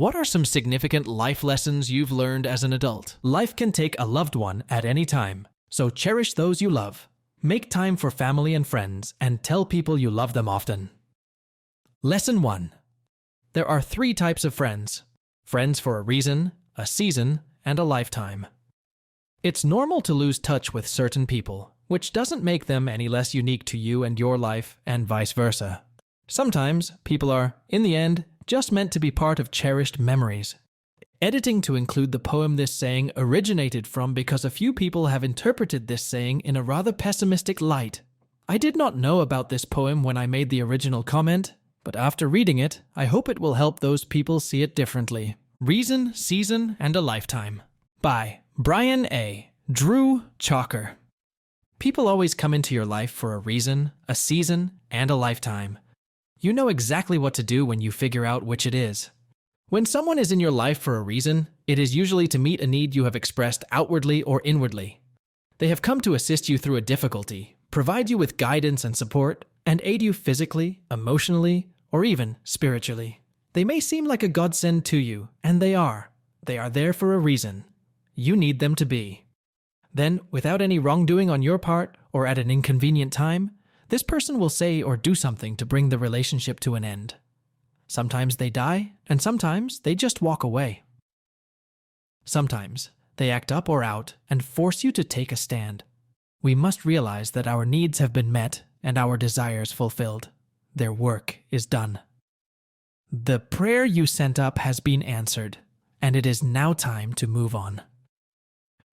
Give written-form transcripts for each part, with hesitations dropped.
What are some significant life lessons you've learned as an adult? Life can take a loved one at any time, so cherish those you love. Make time for family and friends, and tell people you love them often. Lesson 1. There are 3 types of friends. Friends for a reason, a season, and a lifetime. It's normal to lose touch with certain people, which doesn't make them any less unique to you and your life, and vice versa. Sometimes, people are, in the end, just meant to be part of cherished memories. Editing to include the poem this saying originated from because a few people have interpreted this saying in a rather pessimistic light. I did not know about this poem when I made the original comment, but after reading it, I hope it will help those people see it differently. Reason, Season, and a Lifetime. By Brian A. Drew Chalker. People always come into your life for a reason, a season, and a lifetime. You know exactly what to do when you figure out which it is. When someone is in your life for a reason, it is usually to meet a need you have expressed outwardly or inwardly. They have come to assist you through a difficulty, provide you with guidance and support, and aid you physically, emotionally, or even spiritually. They may seem like a godsend to you, and they are. They are there for a reason. You need them to be. Then, without any wrongdoing on your part or at an inconvenient time, this person will say or do something to bring the relationship to an end. Sometimes they die, and sometimes they just walk away. Sometimes they act up or out and force you to take a stand. We must realize that our needs have been met and our desires fulfilled. Their work is done. The prayer you sent up has been answered, and it is now time to move on.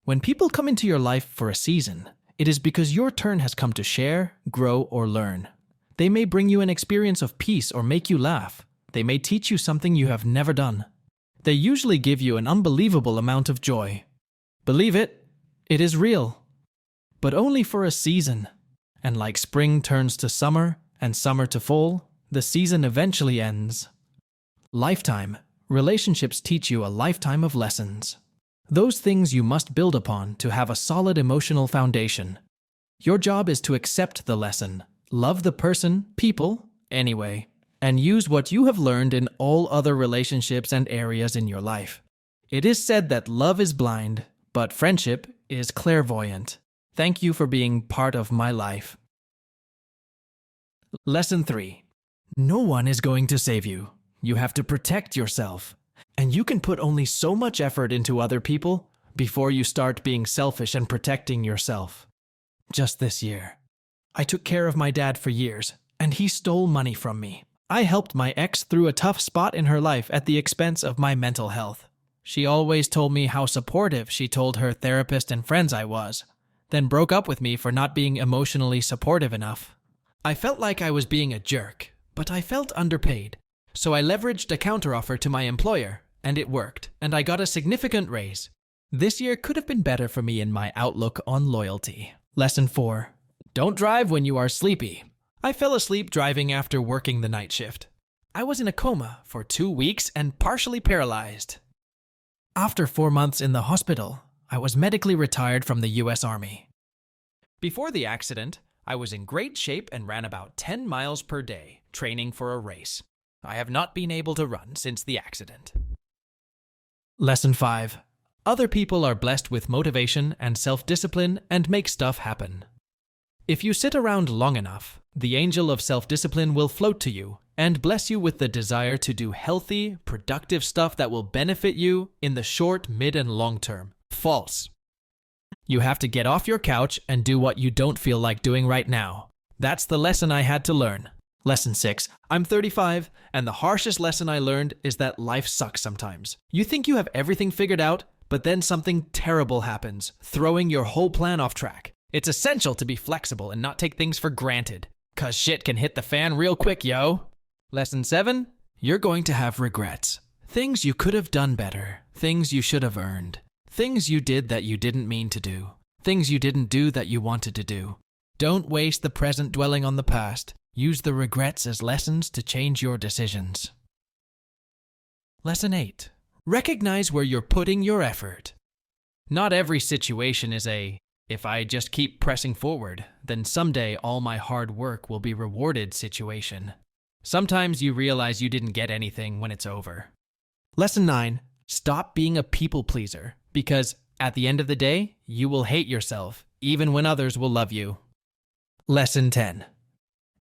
When people come into your life for a season, it is because your turn has come to share, grow, or learn. They may bring you an experience of peace or make you laugh. They may teach you something you have never done. They usually give you an unbelievable amount of joy. Believe it, it is real. But only for a season. And like spring turns to summer and summer to fall, the season eventually ends. Lifetime. Relationships teach you a lifetime of lessons. Those things you must build upon to have a solid emotional foundation. Your job is to accept the lesson, love the person, people, anyway, and use what you have learned in all other relationships and areas in your life. It is said that love is blind, but friendship is clairvoyant. Thank you for being part of my life. Lesson 3. No one is going to save you. You have to protect yourself. And you can put only so much effort into other people before you start being selfish and protecting yourself. Just this year, I took care of my dad for years, and he stole money from me. I helped my ex through a tough spot in her life at the expense of my mental health. She always told me how supportive she told her therapist and friends I was, then broke up with me for not being emotionally supportive enough. I felt like I was being a jerk, but I felt underpaid. So I leveraged a counteroffer to my employer, and it worked, and I got a significant raise. This year could have been better for me in my outlook on loyalty. Lesson 4. Don't drive when you are sleepy. I fell asleep driving after working the night shift. I was in a coma for 2 weeks and partially paralyzed. After 4 months in the hospital, I was medically retired from the US Army. Before the accident, I was in great shape and ran about 10 miles per day, training for a race. I have not been able to run since the accident. Lesson 5. Other people are blessed with motivation and self-discipline and make stuff happen. If you sit around long enough, the angel of self-discipline will float to you and bless you with the desire to do healthy, productive stuff that will benefit you in the short, mid, and long term. False. You have to get off your couch and do what you don't feel like doing right now. That's the lesson I had to learn. Lesson 6. I'm 35, and the harshest lesson I learned is that life sucks sometimes. You think you have everything figured out, but then something terrible happens, throwing your whole plan off track. It's essential to be flexible and not take things for granted, 'cause shit can hit the fan real quick, yo. Lesson 7. You're going to have regrets. Things you could have done better, things you should have earned, things you did that you didn't mean to do, things you didn't do that you wanted to do. Don't waste the present dwelling on the past. Use the regrets as lessons to change your decisions. Lesson 8. Recognize where you're putting your effort. Not every situation is a, if I just keep pressing forward, then someday all my hard work will be rewarded situation. Sometimes you realize you didn't get anything when it's over. Lesson 9. Stop being a people pleaser, because at the end of the day, you will hate yourself, even when others will love you. Lesson 10.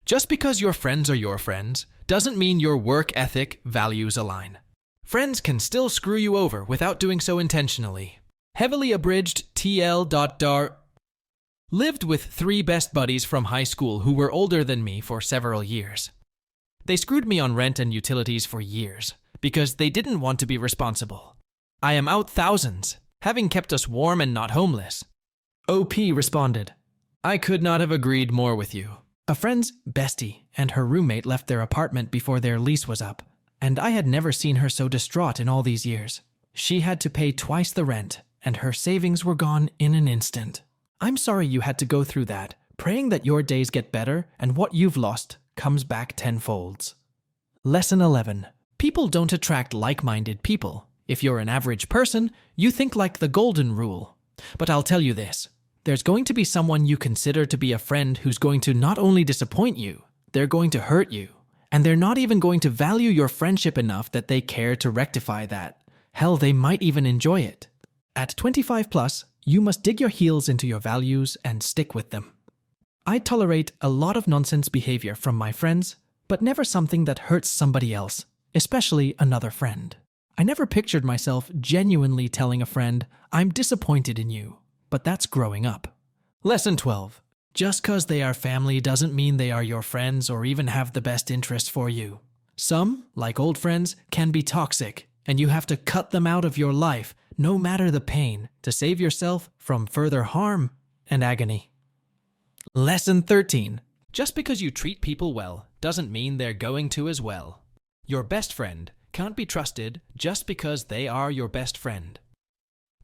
Just because your friends are your friends doesn't mean your work ethic values align. Friends can still screw you over without doing so intentionally. Heavily abridged TL.dar lived with 3 best buddies from high school who were older than me for several years. They screwed me on rent and utilities for years because they didn't want to be responsible. I am out thousands, having kept us warm and not homeless. OP responded, I could not have agreed more with you. A friend's bestie and her roommate left their apartment before their lease was up, and I had never seen her so distraught in all these years. She had to pay twice the rent, and her savings were gone in an instant. I'm sorry you had to go through that, praying that your days get better and what you've lost comes back tenfolds. Lesson 11. People don't attract like-minded people. If you're an average person, you think like the golden rule. But I'll tell you this. There's going to be someone you consider to be a friend who's going to not only disappoint you, they're going to hurt you. And they're not even going to value your friendship enough that they care to rectify that. Hell, they might even enjoy it. At 25 plus, you must dig your heels into your values and stick with them. I tolerate a lot of nonsense behavior from my friends, but never something that hurts somebody else, especially another friend. I never pictured myself genuinely telling a friend, I'm disappointed in you. But that's growing up. Lesson 12. Just because they are family doesn't mean they are your friends or even have the best interest for you. Some, like old friends, can be toxic, and you have to cut them out of your life, no matter the pain, to save yourself from further harm and agony. Lesson 13. Just because you treat people well doesn't mean they're going to as well. Your best friend can't be trusted just because they are your best friend.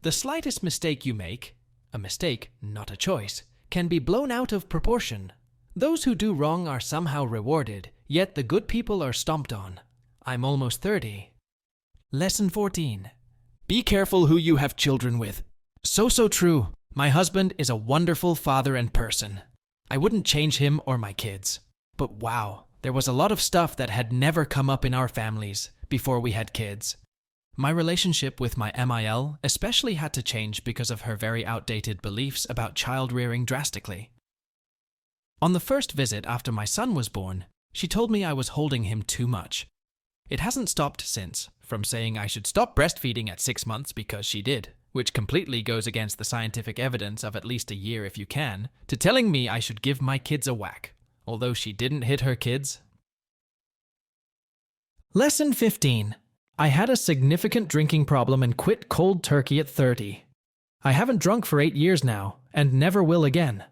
The slightest mistake you make, a mistake, not a choice, can be blown out of proportion. Those who do wrong are somehow rewarded, yet the good people are stomped on. I'm almost 30. Lesson 14. Be careful who you have children with. So true. My husband is a wonderful father and person. I wouldn't change him or my kids. But wow, there was a lot of stuff that had never come up in our families before we had kids. My relationship with my MIL especially had to change because of her very outdated beliefs about child rearing drastically. On the first visit after my son was born, she told me I was holding him too much. It hasn't stopped since, from saying I should stop breastfeeding at 6 months because she did, which completely goes against the scientific evidence of at least a year if you can, to telling me I should give my kids a whack, although she didn't hit her kids. Lesson 15. I had a significant drinking problem and quit cold turkey at 30. I haven't drunk for 8 years now, and never will again.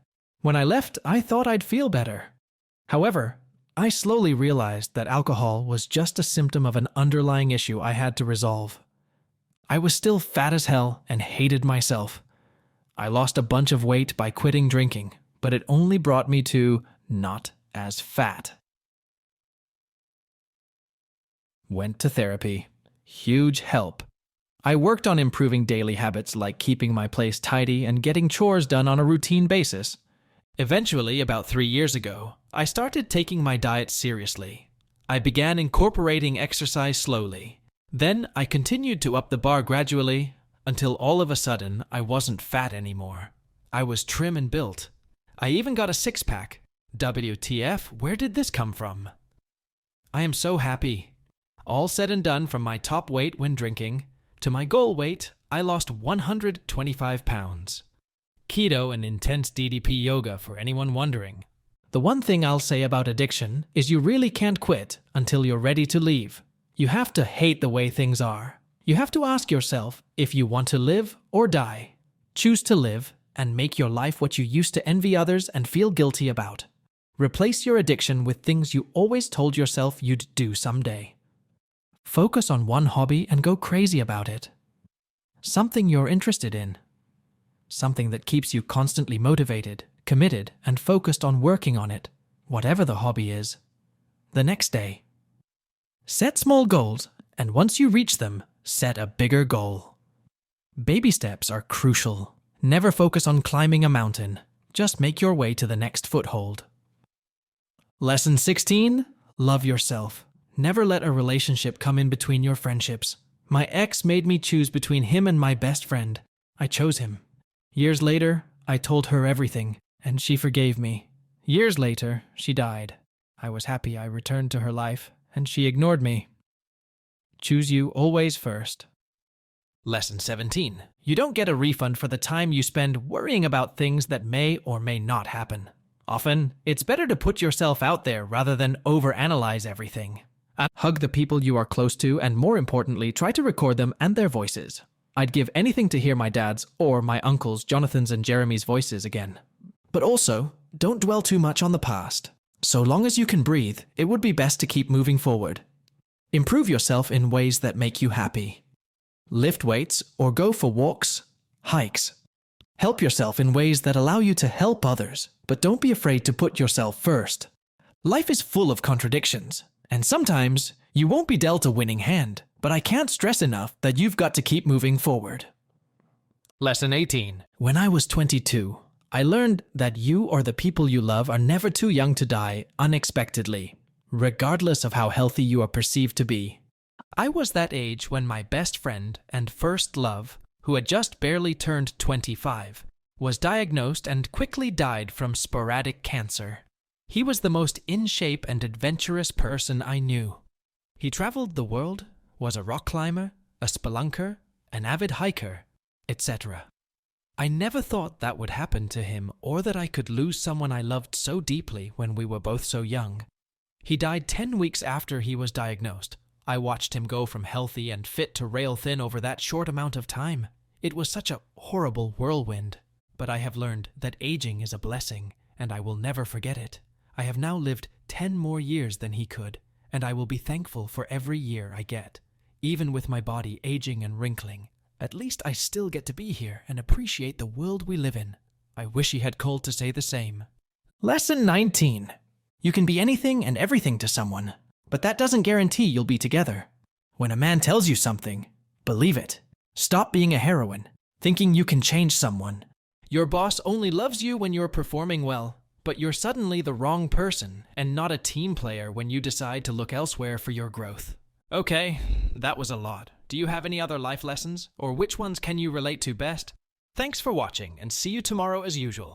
When I left, I thought I'd feel better. However, I slowly realized that alcohol was just a symptom of an underlying issue I had to resolve. I was still fat as hell and hated myself. I lost a bunch of weight by quitting drinking, but it only brought me to not as fat. Went to therapy. Huge help. I worked on improving daily habits like keeping my place tidy and getting chores done on a routine basis. Eventually, about 3 years ago, I started taking my diet seriously. I began incorporating exercise slowly. Then I continued to up the bar gradually until all of a sudden I wasn't fat anymore. I was trim and built. I even got a six-pack. WTF, where did this come from? I am so happy. All said and done, from my top weight when drinking to my goal weight, I lost 125 pounds. Keto and intense DDP yoga for anyone wondering. The one thing I'll say about addiction is you really can't quit until you're ready to leave. You have to hate the way things are. You have to ask yourself if you want to live or die. Choose to live and make your life what you used to envy others and feel guilty about. Replace your addiction with things you always told yourself you'd do someday. Focus on one hobby and go crazy about it. Something you're interested in. Something that keeps you constantly motivated, committed, and focused on working on it, whatever the hobby is. The next day. Set small goals, and once you reach them, set a bigger goal. Baby steps are crucial. Never focus on climbing a mountain. Just make your way to the next foothold. Lesson 16. Love yourself. Never let a relationship come in between your friendships. My ex made me choose between him and my best friend. I chose him. Years later, I told her everything, and she forgave me. Years later, she died. I was happy I returned to her life, and she ignored me. Choose you always first. Lesson 17. You don't get a refund for the time you spend worrying about things that may or may not happen. Often, it's better to put yourself out there rather than overanalyze everything. Hug the people you are close to, and more importantly, try to record them and their voices. I'd give anything to hear my dad's or my uncle's, Jonathan's and Jeremy's voices again. But also, don't dwell too much on the past. So long as you can breathe, it would be best to keep moving forward. Improve yourself in ways that make you happy. Lift weights or go for walks, hikes. Help yourself in ways that allow you to help others, but don't be afraid to put yourself first. Life is full of contradictions, and sometimes you won't be dealt a winning hand, but I can't stress enough that you've got to keep moving forward. Lesson 18. When I was 22, I learned that you or the people you love are never too young to die unexpectedly, regardless of how healthy you are perceived to be. I was that age when my best friend and first love, who had just barely turned 25, was diagnosed and quickly died from sporadic cancer. He was the most in shape and adventurous person I knew. He traveled the world, was a rock climber, a spelunker, an avid hiker, etc. I never thought that would happen to him or that I could lose someone I loved so deeply when we were both so young. He died 10 weeks after he was diagnosed. I watched him go from healthy and fit to rail thin over that short amount of time. It was such a horrible whirlwind, but I have learned that aging is a blessing, and I will never forget it. I have now lived 10 more years than he could, and I will be thankful for every year I get. Even with my body aging and wrinkling, at least I still get to be here and appreciate the world we live in. I wish he had called to say the same. Lesson 19. You can be anything and everything to someone, but that doesn't guarantee you'll be together. When a man tells you something, believe it. Stop being a heroine, thinking you can change someone. Your boss only loves you when you're performing well, but you're suddenly the wrong person and not a team player when you decide to look elsewhere for your growth. Okay, that was a lot. Do you have any other life lessons, or which ones can you relate to best? Thanks for watching, and see you tomorrow as usual.